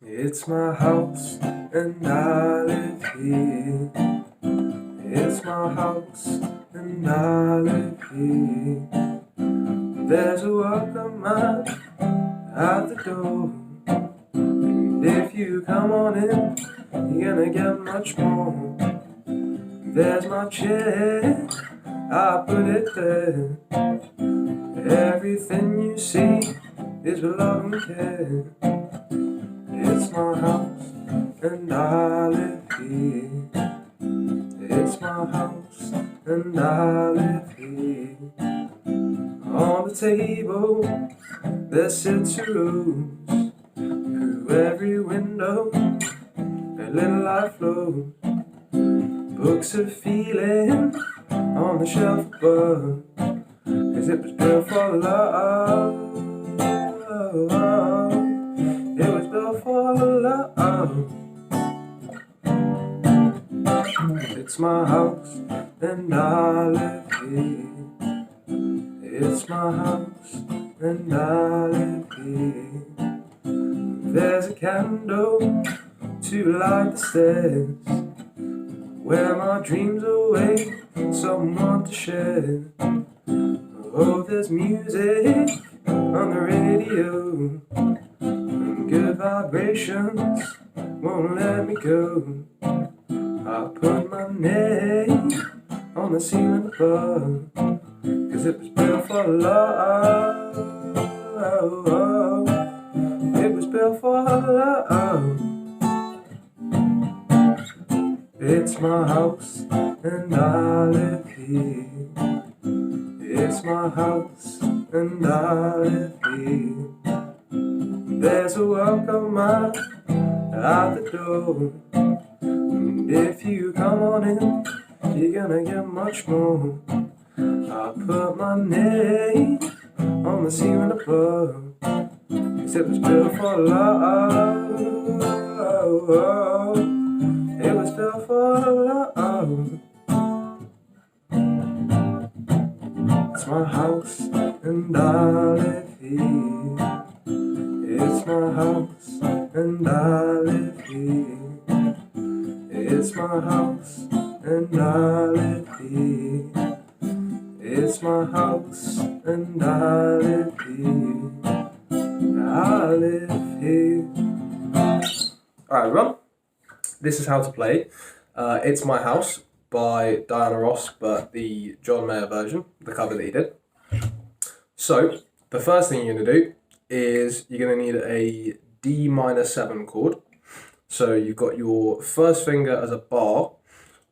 It's my house and I live here. It's my house and I live here. There's a welcome mat at the door, and if you come on in, you're gonna get much more. There's my chair, I put it there. Everything you see is with love and care. It's my house and I live here. It's my house and I live here. On the table there sit two rose. Through every window a little light flows. Books of feeling on the shelf above, 'cause it was built for love. It was built for love. It's my house and I live here. It's my house and I live here. There's a candle to light the stairs, where my dreams await someone to share. Oh, there's music on the radio, and good vibrations won't let me go. I put my name on the ceiling above, 'cause it was built for love. It was built for love. It's my house and I live here. It's my house and I live here. There's a welcome mat at the door, and if you come on in, you're gonna get much more. I put my name on the ceiling above, 'cause it was built for love. It was built for love. It's my house and I live here. It's my house and I live here. It's my house and I live here. It's my house and I live here. I live here. Alright everyone, this is how to play It's My House by Diana Ross, but the John Mayer version, the cover that he did. So, the first thing you're going to do is you're going to need a D minor 7 chord. So you've got your first finger as a bar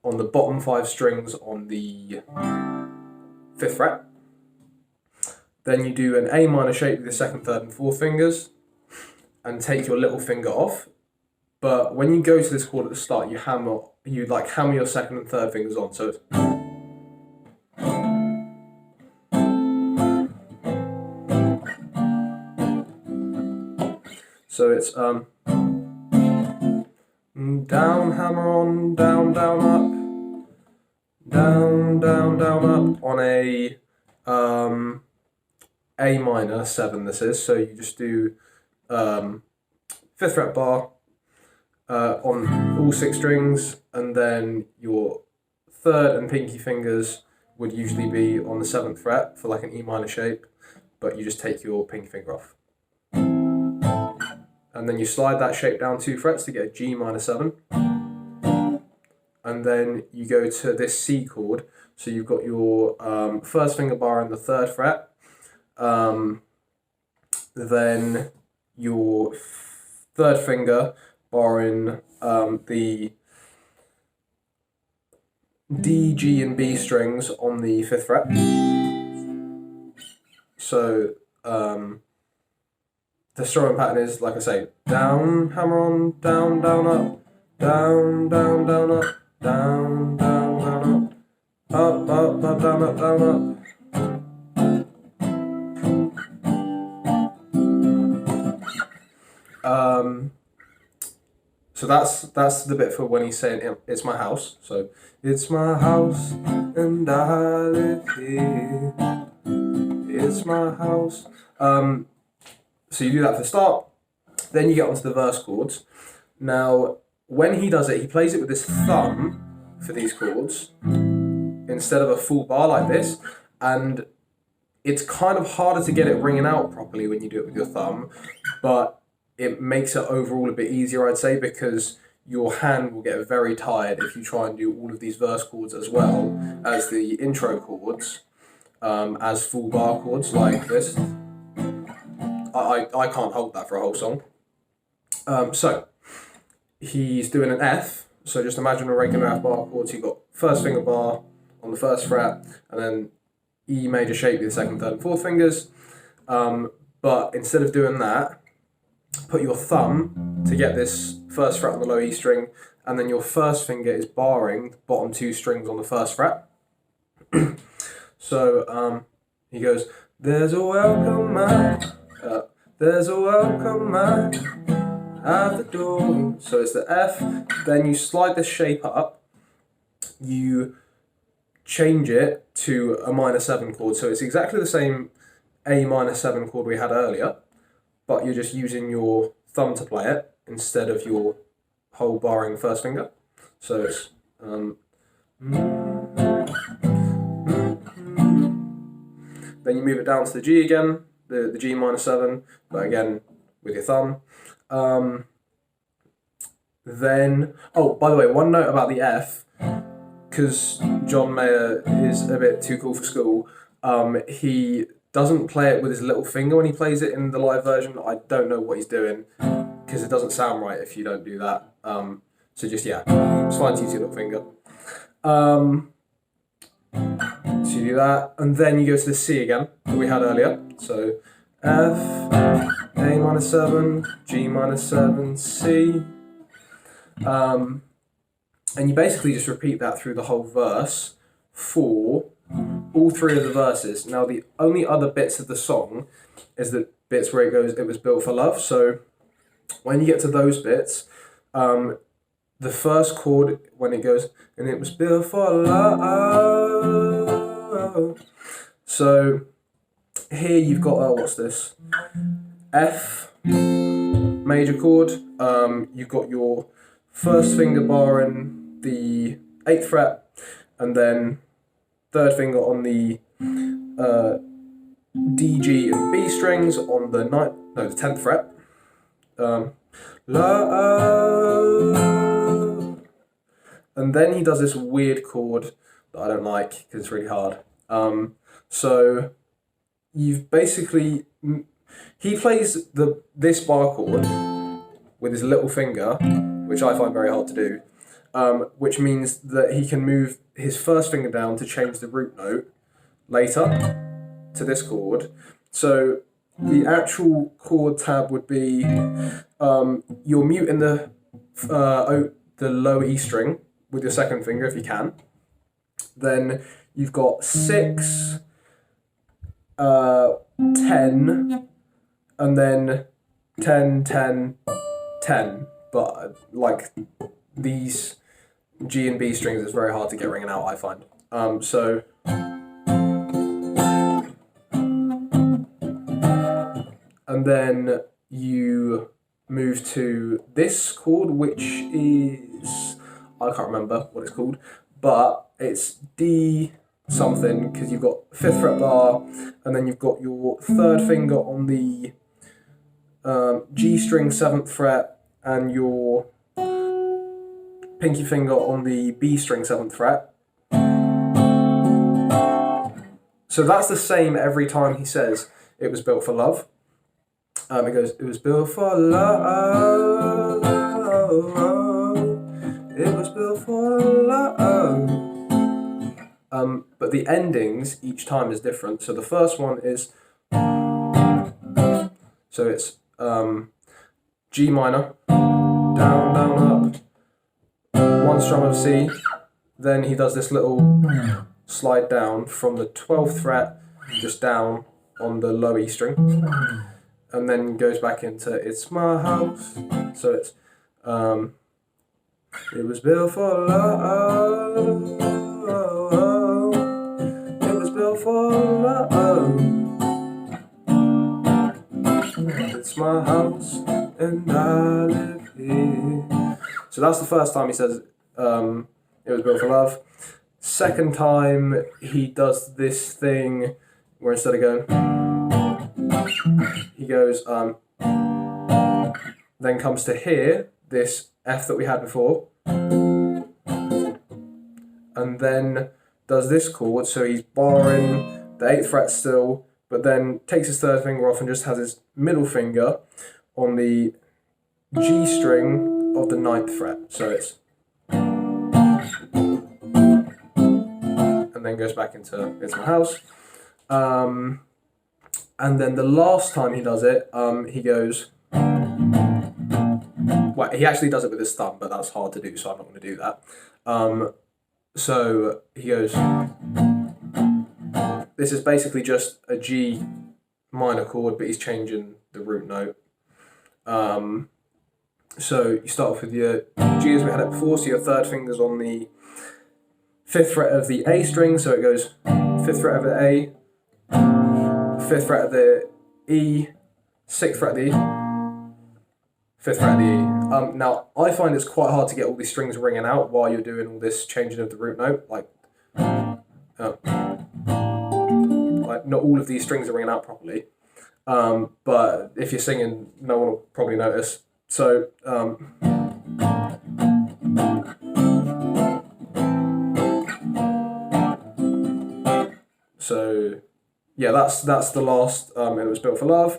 on the bottom 5 strings on the 5th fret. Then you do an A minor shape with your 2nd, 3rd and 4th fingers and take your little finger off. But when you go to this chord at the start, you hammer your 2nd and 3rd fingers on. So it's down, hammer on, down, down, up, down, down, down, up on a minor 7 this is. So you just do 5th fret bar on all 6 strings, and then your 3rd and pinky fingers would usually be on the 7th fret for like an E minor shape, but you just take your pinky finger off. And then you slide that shape down 2 frets to get a G minor 7. And then you go to this C chord. So you've got your 1st finger bar on the 3rd fret. Then your 3rd finger barring the D, G and B strings on the 5th fret. So the strumming pattern is, like I say, down, hammer on, down, down, up, down, down, down, up, down, down, down, up, up, up, down, up, down, up. So that's the bit for when he's saying it's my house. So it's my house and I live here. It's my house. So you do that for the start. Then you get onto the verse chords. Now, when he does it, he plays it with his thumb for these chords instead of a full bar like this, and it's kind of harder to get it ringing out properly when you do it with your thumb, but it makes it overall a bit easier, I'd say, because your hand will get very tired if you try and do all of these verse chords as well as the intro chords, as full bar chords like this. I can't hold that for a whole song. So he's doing an F, so just imagine a regular F bar chord. So you've got first finger bar on the first fret, and then E major shape with the second, third, and fourth fingers. But instead of doing that, put your thumb to get this first fret on the low E string, and then your first finger is barring the bottom two strings on the first fret. So he goes, there's a welcome mat, there's a welcome mat at the door. So it's the F, then you slide this shape up, you change it to a minor 7 chord. So it's exactly the same A minor 7 chord we had earlier, but you're just using your thumb to play it instead of your whole barring first finger. So it's then you move it down to the G again, the G minor 7, but again with your thumb. Then, oh, by the way, one note about the F, because John Mayer is a bit too cool for school, he doesn't play it with his little finger when he plays it in the live version. I don't know what he's doing, because it doesn't sound right if you don't do that. So just, yeah, it's fine to use your little finger. So you do that, and then you go to the C again, that we had earlier. So F, A minor 7, G minor 7, C. And you basically just repeat that through the whole verse for all three of the verses. Now, the only other bits of the song is the bits where it goes, it was built for love. So when you get to those bits, the first chord, when it goes, and it was built for love. So here you've got, what's this? F major chord. You've got your first finger barring the 8th fret, and then third finger on the D, G, and B strings on the 10th fret. Love. And then he does this weird chord that I don't like because it's really hard. So you've basically, he plays this bar chord with his little finger, which I find very hard to do, which means that he can move his first finger down to change the root note later to this chord. So the actual chord tab would be, you're muting the low E string with your second finger if you can. Then you've got 6, 10, and then 10, 10, 10. But like these G and B strings, it's very hard to get ringing out, I find. So and then you move to this chord, which is, I can't remember what it's called, but it's D something, because you've got 5th fret bar, and then you've got your third finger on the G string 7th fret, and your pinky finger on the B string 7th fret. So that's the same every time he says it was built for love. It goes, it was built for love, it was built for love. But the endings each time is different. So the first one is, so it's G minor, down, down, up, 1 strum of C, then he does this little slide down from the 12th fret, just down on the low E string, and then goes back into It's My House. So it's, it was built for love, it was built for love, it's my house, and I live here. So that's the first time he says it was built for love. Second time he does this thing where instead of going, he goes, then comes to here, this F that we had before, and then does this chord, so he's barring the 8th fret still, but then takes his 3rd finger off and just has his middle finger on the G string of the 9th fret. So it's, and then goes back into It's My House. And then the last time he does it, he goes, well, he actually does it with his thumb, but that's hard to do, so I'm not going to do that. So he goes, this is basically just a G minor chord, but he's changing the root note. So you start off with your G as we had it before, so your 3rd finger's on the 5th fret of the A string, so it goes 5th fret of the A, 5th fret of the E, 6th fret of the E, 5th fret of the E. Now, I find it's quite hard to get all these strings ringing out while you're doing all this changing of the root note. Like not all of these strings are ringing out properly. But if you're singing, no one will probably notice. So, yeah, that's the last, and it was built for love.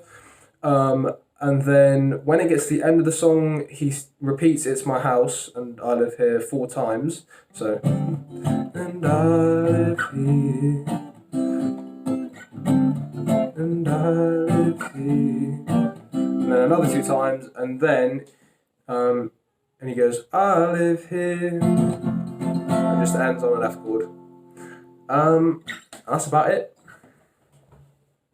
And then when it gets to the end of the song, he repeats It's My House and I Live Here 4 times. So, and I live here, and I live here. And then another 2 times, and then, and he goes, I live here, and just ends on an F chord. That's about it.